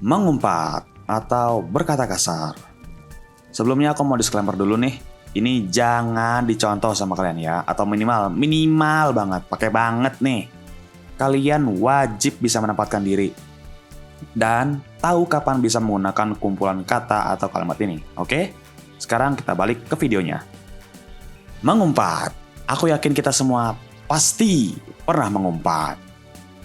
mengumpat, atau berkata kasar. Sebelumnya aku mau disclaimer dulu nih, ini jangan dicontoh sama kalian ya, atau minimal banget, pakai banget nih. Kalian wajib bisa menempatkan diri dan tahu kapan bisa menggunakan kumpulan kata atau kalimat ini, oke? Sekarang kita balik ke videonya. Mengumpat, aku yakin kita semua pasti pernah mengumpat.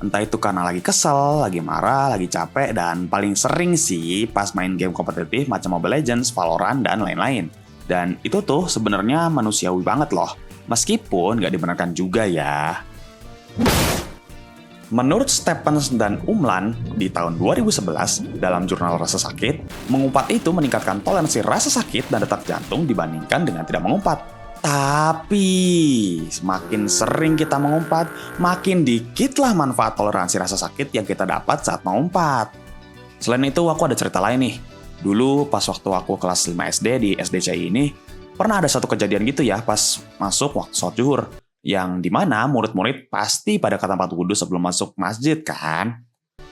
Entah itu karena lagi kesel, lagi marah, lagi capek, dan paling sering sih pas main game kompetitif macam Mobile Legends, Valorant, dan lain-lain. Dan itu tuh sebenarnya manusiawi banget loh, meskipun nggak dibenarkan juga ya. Menurut Stephens dan Umlan di tahun 2011 dalam jurnal Rasa Sakit, mengumpat itu meningkatkan toleransi rasa sakit dan detak jantung dibandingkan dengan tidak mengumpat. Tapi, semakin sering kita mengumpat, makin dikitlah manfaat toleransi rasa sakit yang kita dapat saat mengumpat. Selain itu, aku ada cerita lain nih. Dulu, pas waktu aku kelas 5 SD di SDCI ini, pernah ada satu kejadian gitu ya pas masuk waktu sholat zuhur. Yang dimana murid-murid pasti pada kata tempat wudhu sebelum masuk masjid kan.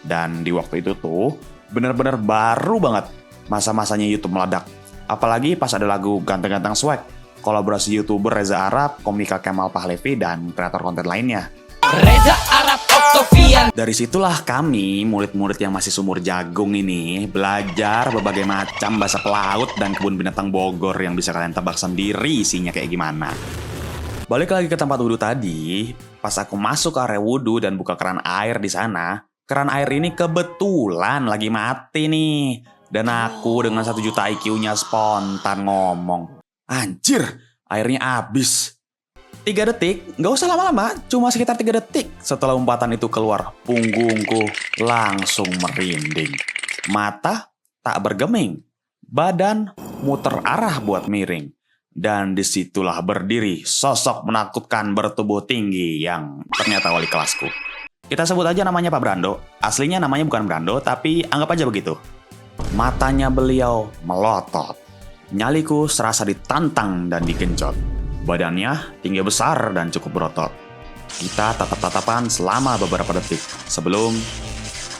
Dan di waktu itu tuh, bener-bener baru banget masa-masanya YouTube meledak. Apalagi pas ada lagu Ganteng-Ganteng Swag, kolaborasi YouTuber Reza Arab, komika Kemal Pahlevi, dan kreator konten lainnya. Reza Arab Octavian. Dari situlah kami, murid-murid yang masih sumur jagung ini, belajar berbagai macam bahasa pelaut dan kebun binatang Bogor yang bisa kalian tebak sendiri isinya kayak gimana. Balik lagi ke tempat wudhu tadi, pas aku masuk area wudhu dan buka keran air di sana, keran air ini kebetulan lagi mati nih. Dan aku dengan 1 juta IQ-nya spontan ngomong, "Anjir, airnya habis." 3 detik, nggak usah lama-lama, cuma sekitar 3 detik. Setelah umpatan itu keluar, punggungku langsung merinding. Mata tak bergeming, badan muter arah buat miring. Dan disitulah berdiri sosok menakutkan bertubuh tinggi yang ternyata wali kelasku. Kita sebut aja namanya Pak Brando. Aslinya namanya bukan Brando, tapi anggap aja begitu. Matanya beliau melotot. Nyaliku serasa ditantang dan digenjot. Badannya tinggi besar dan cukup berotot. Kita tatap-tatapan selama beberapa detik sebelum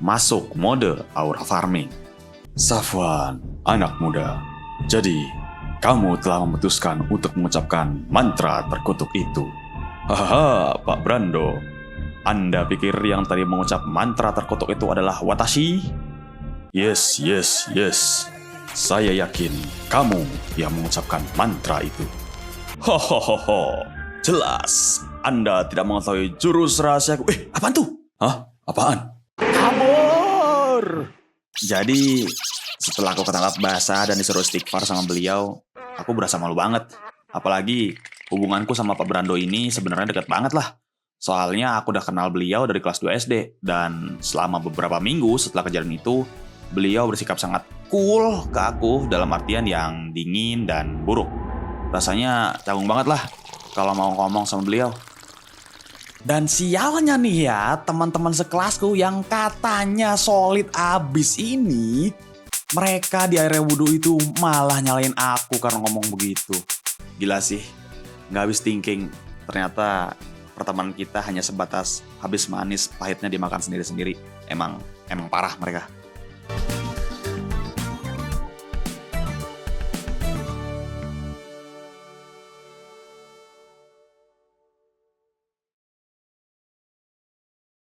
masuk mode aura farming. "Safwan, anak muda. Jadi, kamu telah memutuskan untuk mengucapkan mantra terkutuk itu." "Hahaha, Pak Brando. Anda pikir yang tadi mengucap mantra terkutuk itu adalah Watashi?" Yes. Saya yakin kamu yang mengucapkan mantra itu." "Hohohoho, jelas Anda tidak mengetahui jurus rahasiaku." Apaan tuh? "Hah? Apaan?" "Kabur!" Jadi, setelah aku ketangkap basah dan disuruh istighfar sama beliau, aku berasa malu banget. Apalagi hubunganku sama Pak Brando ini sebenarnya dekat banget lah. Soalnya aku udah kenal beliau dari kelas 2 SD. Dan selama beberapa minggu setelah kejadian itu, beliau bersikap sangat cool ke aku dalam artian yang dingin dan buruk. Rasanya canggung banget lah kalau mau ngomong sama beliau. Dan sialnya nih ya, teman-teman sekelasku yang katanya solid abis ini, mereka di area wudhu itu malah nyalain aku karena ngomong begitu. Gila sih, gak habis thinking. Ternyata pertemanan kita hanya sebatas habis manis, pahitnya dimakan sendiri-sendiri. Emang parah mereka.